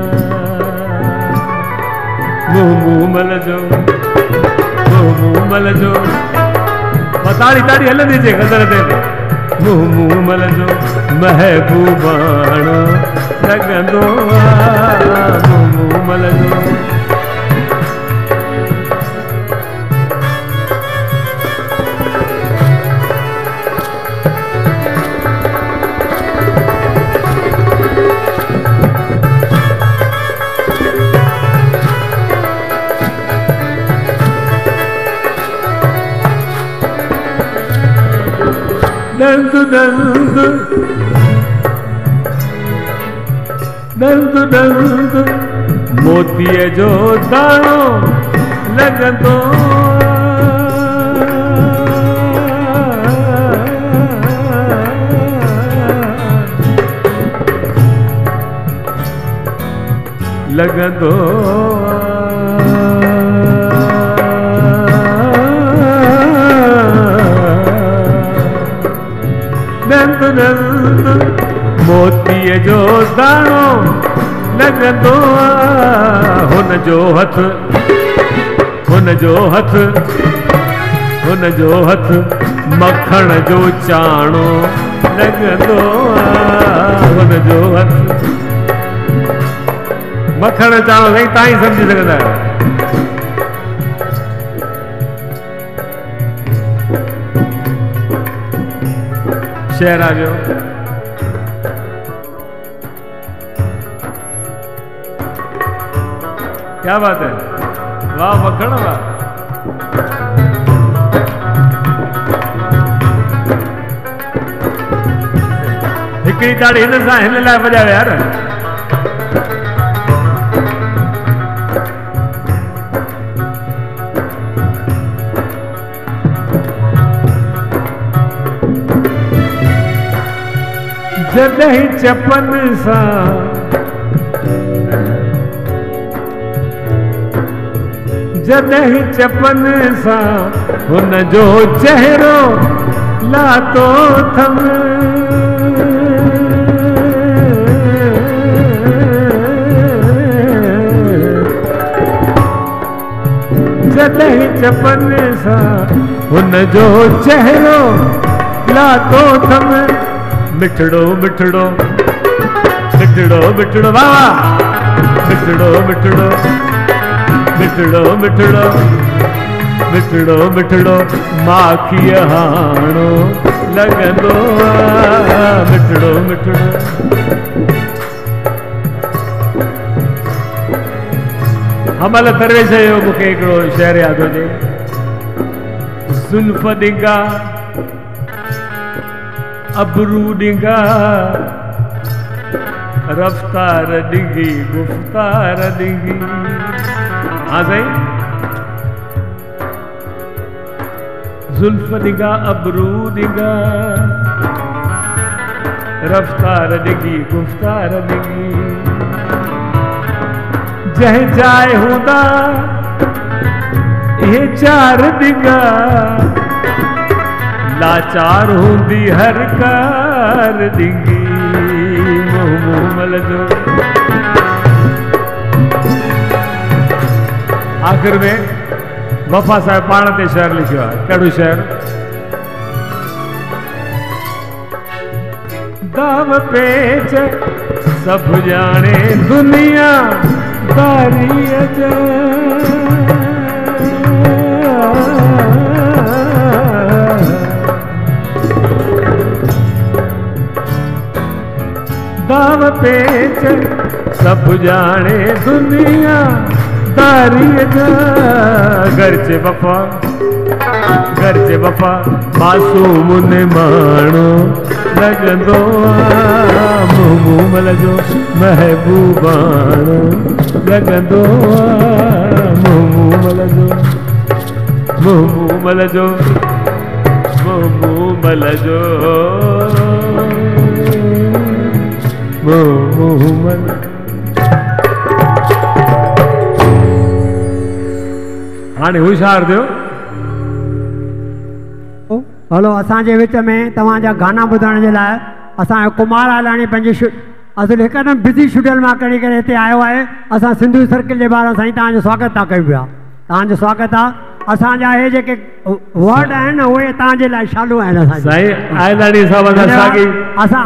मुंहुं मल जो मुंहुं मल जो ताड़ी ताड़ी हलंदी जे गज़ल ते मुंहुं मल जो महबूबाणो लॻंदो मुंहुं मल जो दंदु दंदु दंदु दंदु मोतीअ जो दाणो लॻंदो लॻंदो दंदु दंदु मोतीअ जो दाणो लॻंदो हुन जो हथ हुन जो हथ हुन जो हथ मखण जो चाणो लॻंदो हुन जो हथ मखण चाणो साईं तव्हां ई सम्झी सघंदा आहियो शेर आ गयो क्या बात है वाह मखण वाह हिकिड़ी ताड़ी हिन सां हिन लाइ वॼायो यार जॾहिं चपन सां जॾहिं चपन सां हुन जो चहिरो लातो थम जॾहिं चपन सां हुन जो चहिरो लातो थम मिठड़ो मिठड़ो मिठड़ो मिठड़ो वाह मिठड़ो मिठड़ो मिठड़ो मिठड़ो मिठड़ो मिठड़ो माखीअ हाणो लॻंदो मिठड़ो मिठड़ो हमल दरवेश जो मूंखे हिकिड़ो शेर यादि हुजे ज़ुल्फ़ ॾिंगा अबरू ॾिंगा रफ़्तार ॾिंगी गुफ़्तार ॾिंगी हाँ साईं जुल्फ दिगा अबरू दिगा रफ्तार दिगी गुफ्तार दिगी जह जाए हुदा ये चार दिगा लाचार हूंदी हर कार दिगी मोहमल जो। आखिर में वफा साहब पाण ते शहर लिखियो आहे। कहिड़ो शहर? दाव पेच सब जाने दुनिया दारीअ जा दाव पेच सब जाने दुनिया दारीअ जा घरचे वफ़ा मासूम ने माण्हू लॻंदो मोहमल जो महबूबाणो लॻंदो मोहमल जो मोहमल जो मोहमल जो मोहमल। हाणे होशियार थियो। हलो असांजे विच में तव्हांजा गाना ॿुधण जे लाइ असांजो कुमार आलाणी पंहिंजी असुलु हिकदमि बिज़ी शेड्यूल मां करे करे हिते आयो आहे। असां सिंधू सर्किल जे ॿाहिरां साईं तव्हांजो स्वागत था कयूं पिया। तव्हांजो स्वागत आहे। असांजा हे जेके वर्ड आहिनि न उहे तव्हांजे लाइ शालू आहिनि। असांजे साईं आलाणी साहब असां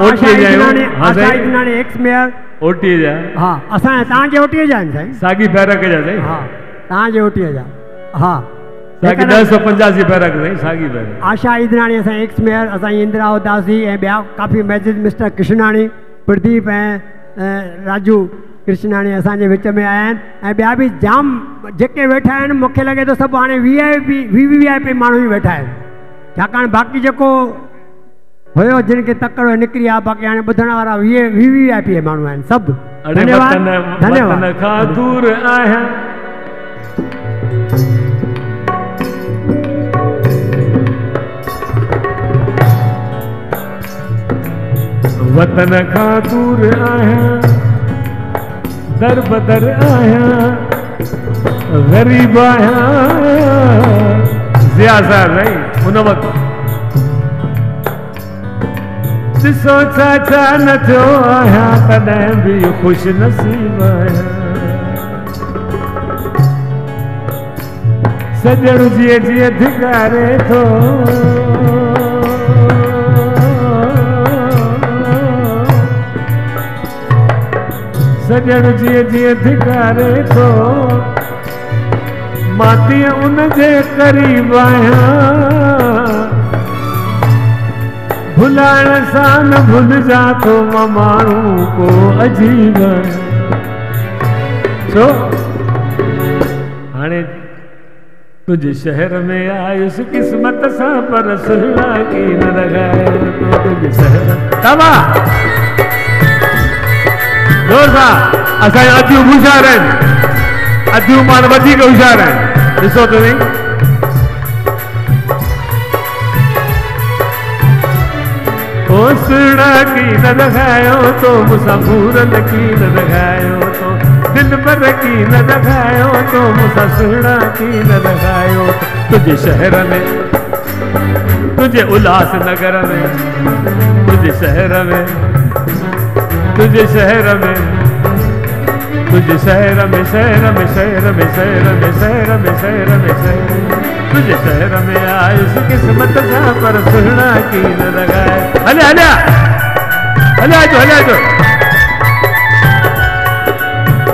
आशा इदनाणी एक्स मेयर ओटीअ जा। हा असां तव्हांजे ओटीअ जा आहिनि साईं। सागी बैरक जा साईं। हा तव्हांजे ओटीअ जा। हा 1085 बैरक साईं सागी बैरक। आशा इदनाणी असां एक्स मेयर असांजी इंदिरा उदासी ऐं ॿिया काफ़ी मैजिज मिस्टर कृष्णाणी प्रदीप ऐं राजू कृष्णाणी असांजे विच में आया आहिनि ऐं ॿिया बि जाम जेके वेठा आहिनि। मूंखे लॻे थो सभु हाणे VIP माण्हू ई वेठा आहिनि छाकाणि बाक़ी जेको हुयो जिन खे तकड़ो निकिरी आहे बाक़ी हाणे ॿुधण वारा VIP माण्हू आहिनि सभु। धन्यवाद धन्यवाद। वतन खां दूर आहियां दर बदर आहियां ग़रीब आहियां ज़िया साहब नहीं उन वक़्तु ॾिसो छा न थियो आहियां तॾहिं बि ख़ुशि नसीब आहियां सॼण जीअं जीअं धिकारे थो सॼण जीअं जीअं धिकारे थो मां तीअं उन जे क़रीब आहियां भुलाइण सां न भुलिजां थो मां माण्हू को अजीब छो हाणे तुझे शहर में आयुसि क़िस्मत सां पर सुहिणा की न लॻाए तो तुझे शहर तबा जोर सां असांजा अतियूं होशियार आहिनि अतियूं पाण वधीक होशियार आहिनि ॾिसो त सही ओ सुहिणा की न लॻायो तो मूंसां पूरन की न लॻायो तो दिल भर की न लॻायो तो मूंसां सुहिणा की न लॻायो तुझे शहर में तुझे उल्हासनगर में तुझे शहर में तुझे शहर में तुझे शहर में शहर में शहर में शहर में शहर में शहर में शहर तुझे शहर में आयुसि क़िस्मत सां पर सुहिणा की न लॻाए हले हलिया हलिया जो हलिया जो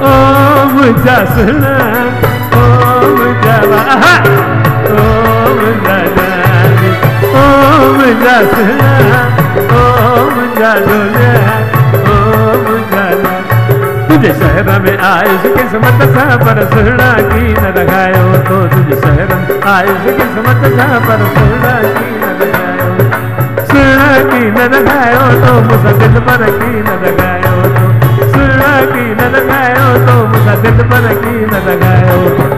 ओ मुंहिंजा सुहिणा ओ मुंहिंजा वाह ओ मुंहिंजा जानी ओ मुंहिंजा सुहिणा ओ मुंहिंजा दुनिया तुझे शहर में आयुसि क़िस्मत सां पर सुहिणा की न लॻायो तो तुझे शहर में आयुसि क़िस्मत सां पर सुहिणा की न लॻायो सुहिणा की न लॻायो तो मूंसां दिल भर की न लॻायो तो सुहिणा की न लॻायो तो मूंसां दिल भर की न लॻायो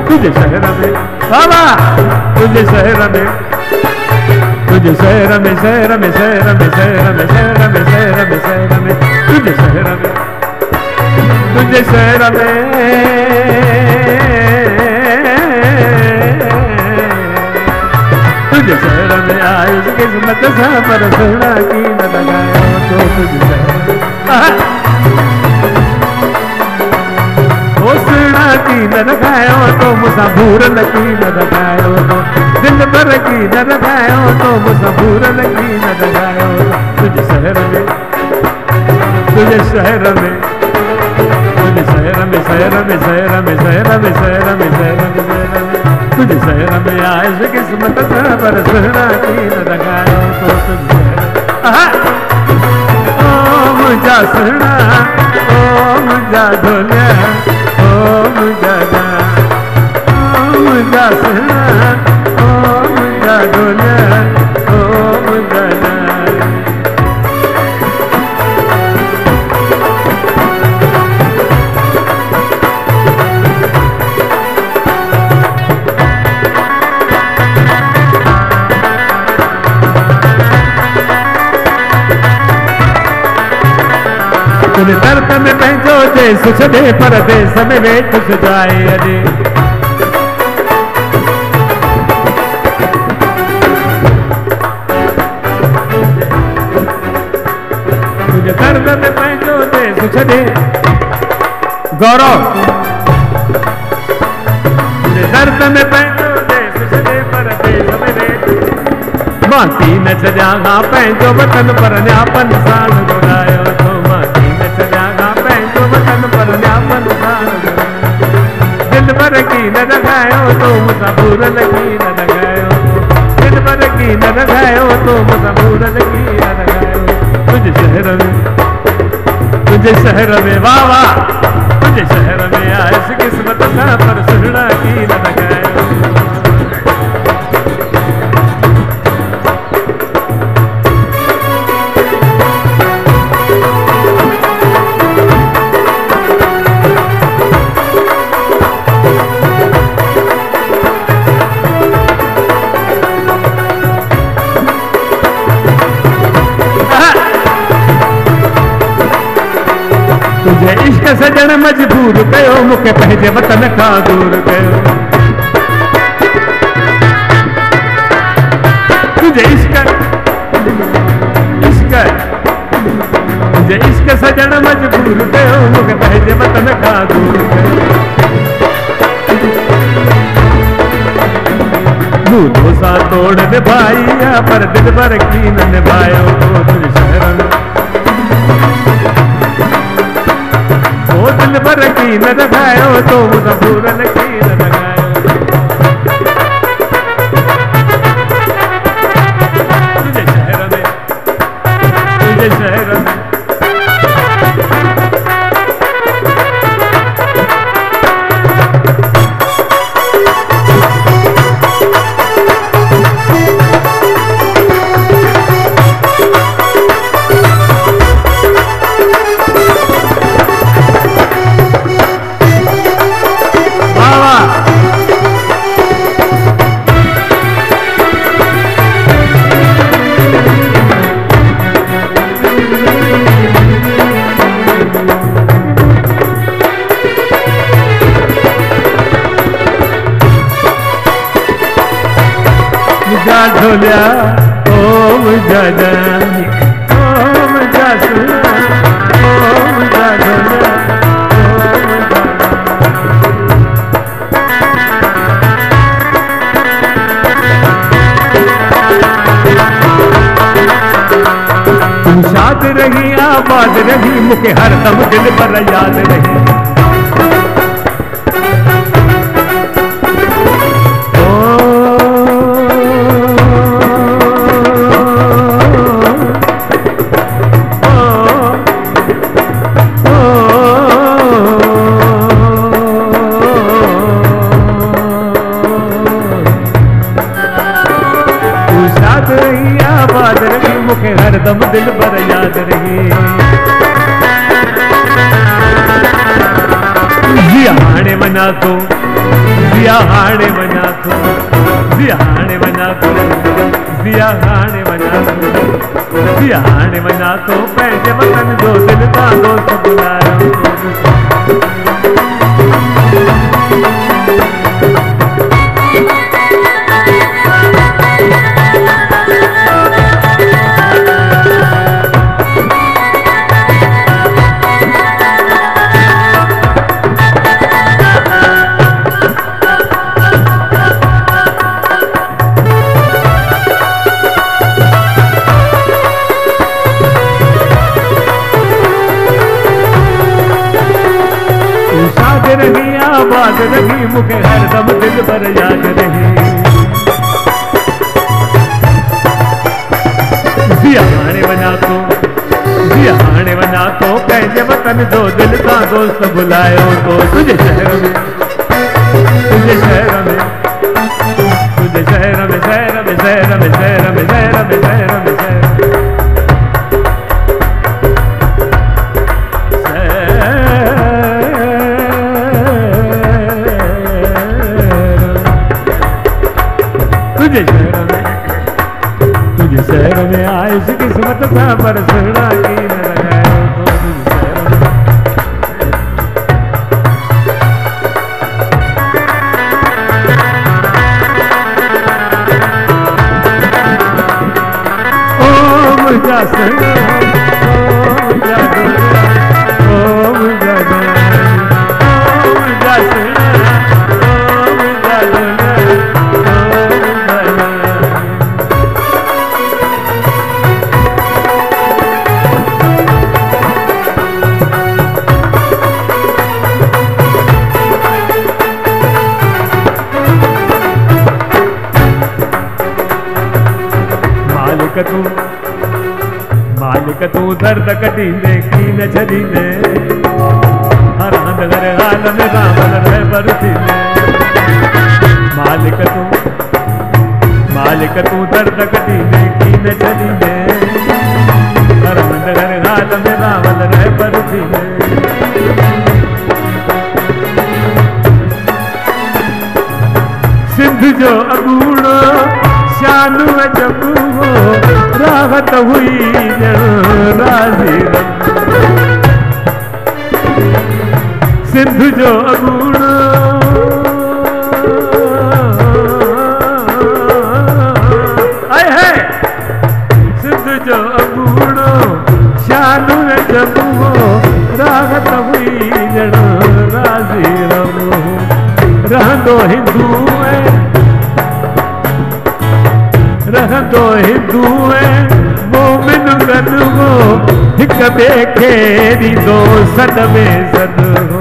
तुझे शहर में बाबा तुझे शहर में तुझे शहर में शहर में शहर में शहर में शहर में शहर में शहर में तुझे शहर में तुझे शहर में तुझे शहर में आयुष किस्मत सा पर सोना की न लगायो तो तुझे शहर सोना की न लगायो तो मुसाफूरन की न लगायो तो दिल भर की न लगायो तो मुसाफूरन की न लगायो तुझे शहर में तुझे शहर में तुझे शहर में शहर में शहर में शहर में शहर में शहर में शहर में तुझे शहर में आयुष किस्मत सा पर सोना की न लगायो तो तुझे ओ मुझा सोना ओ मुझा ढोलिया ओ मुझा ओ मुझा सोना ओ मुझा ढोलिया ओ मुझा तुझे दर्द में पंहिंजो देश छॾे परदेस में वेठ सजाए अॼे तुझे दर्द में पंहिंजो देश छॾे गौरव तुझे दर्द में पंहिंजो देश छॾे परदेस में वेठ मां थी न छॾियां पंहिंजो वतन पर न्यापन साण घुरायो तो दिल भर की न लगायो तो मुसाफूर लगी न लगायो दिल भर की न लगायो तो मुसाफूर लगी न लगायो तुझे शहर में वाह वाह तुझे शहर में आयुष किस्मत का पर सुना की न लगायो तुझे इश्क सजण मजबूर कयो मूंखे पंहिंजे वतन खां दूर कयो तुझे इश्क तुझे इश्क सजण मजबूर कयो मूंखे पंहिंजे वतन खां दूर कयो मुंहिंजो सां तोड़ निभाई पर दिल भर की न निभायो तो तुझे शहर में दिल भर की न लगायो तो मुसाफूर की न लगायो तुझे शहर में तुझे शहर में ढोलिया ओ मुझा जानी ओ मुझा सुना ओ मुझा ढोलिया तू शाद रही आबाद रही मुझे हर दम दिल पर याद रही हरदम दिल भर याद रही जिया हाणे वञा थो जिया हाणे वञा थो जिया हाणे वञा थो दिया हाणे वञा दिया हाणे वञा तो पंहिंजे वतन जो दिल का दोस्त बुलायो रही आवाज रही मुखे हरदम दिल पर याद रही दिया हाणे वञा तो पंहिंजे वतन जो दिल का दोस्त बुलायो तो तुझे शहर में तुझे शहर में तुझे शहर में शहर में शहर में शहर में शहर में शहर में शहर तुझे शहर में आइश किस्मत था बरसना की न लगायो तो तुझे शहर में ओ मुझा सना ओ मुझा दुनिया ओ मुझा दुनिया ओ मुझा सना ओ मुझा दुनिया मालिक तू दर्द कटींदे की न छॾींदे हर हंध हर हाल में रावल रहे बरसींदे मालिक तू दर्द कटींदे की न छॾींदे हर हंध हर हाल में रावल रहे बरसींदे सिंध जो अगूणो शानू जबू राहत हुई राजी सिंध जो अगूणो आए है सिंध जो अगूणो शानू जबू राहत हुई राजी रहंदो हिंदू रहंदो हिंदू मोमिन गॾु हो हिक ॿिए खे ॾींदो सद में सद हो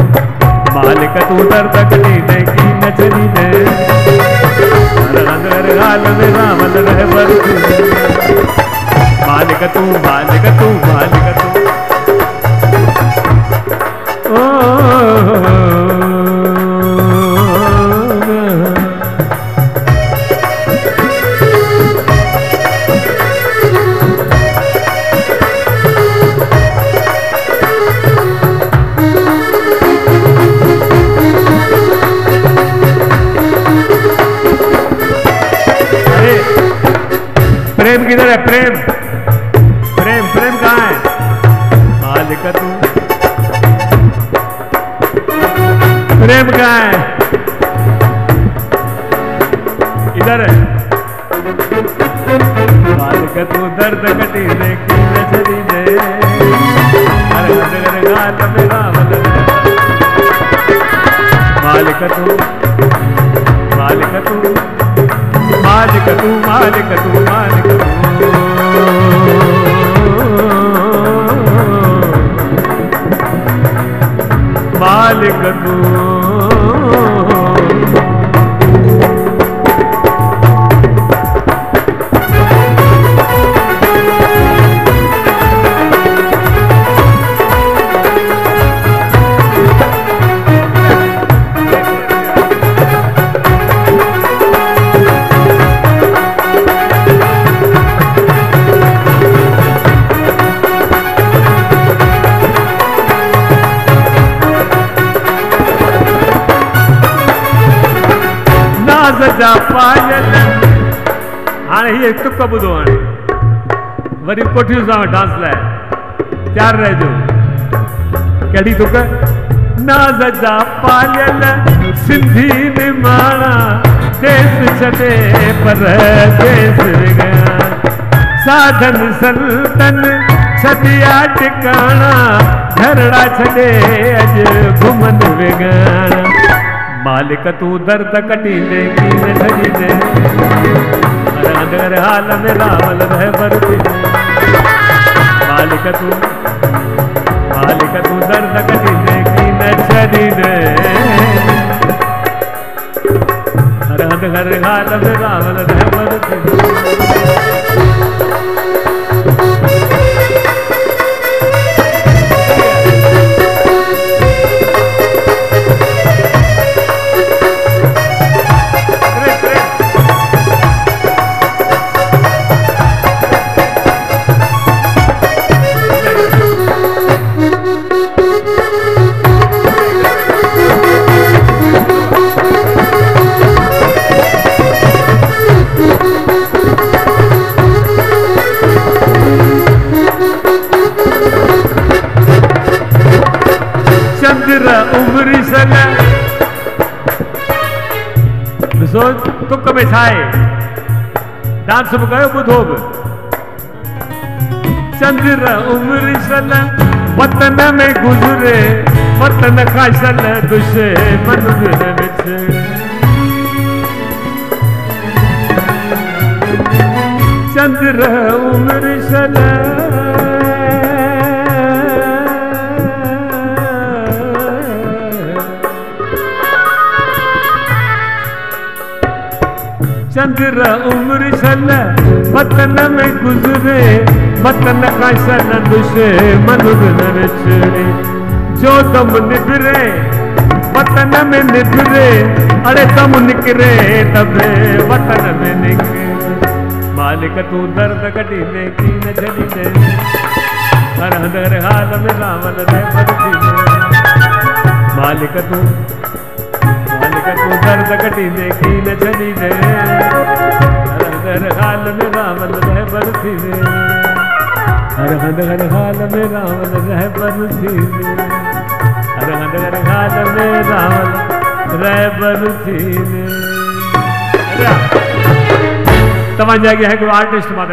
मालिक तू दर्द कटींदे की न छॾींदे हर हंधि हर हाल में रावल रहे बरसींदे मालिक तू मालिक तू मालिक तू प्रेम किधर है प्रेम प्रेम प्रेम कहाँ है मालिक तू प्रेम कहाँ है इधर है मालिक तू दर्द कटींदे की न छॾींदे हर हंध हर गाल में रावल मालिक तू मालिक तू मालिक तू मालिक तू मालिक तू मालिक तू जा पायल हाणे हीअ तुक ॿुधो हाणे वरी कोठियूं सां डांस लाइ तयारु रहिजो। कहिड़ी तुक? नाज़ जा पालियल सिंधी निमाणा देश छॾे पर देश विया साधन संतन छॾिया टिकाणा झरड़ा छॾे अॼु घुमन विगाणा मालिक तूं दर्द कटींदे कीन छॾींदे हर हाल में रावल रहबर थींदे मालिक तूं दर्द कटींदे कीन छॾींदे हर हाल में रावल रहबर थींदे। तुक में छाए डांस बि कयो ॿुधो बि चंद्र उम्र सल वतन में गुज़रे वतन खां सल दुश्मन विछड़े चंद्र उम्र सल चंद्र उम्र सल वतन में गुज़रे वतन का सल दुश्मन विछड़े जो दम निभरे वतन में निभरे अरे दम निकरे तबे वतन में निकरे मालिक तू दर्द कटींदे कीन छॾींदे हर हाल में रावल रहबर थींदे मालिक तू दर्द कटींदे कीन छॾींदे हर हाल में रावल रहबर थींदे हर हाल में रावल रहबर थींदे हर हाल में रावल रहबर थींदे। तव्हांजे अॻियां हिकिड़ो आर्टिस्ट मां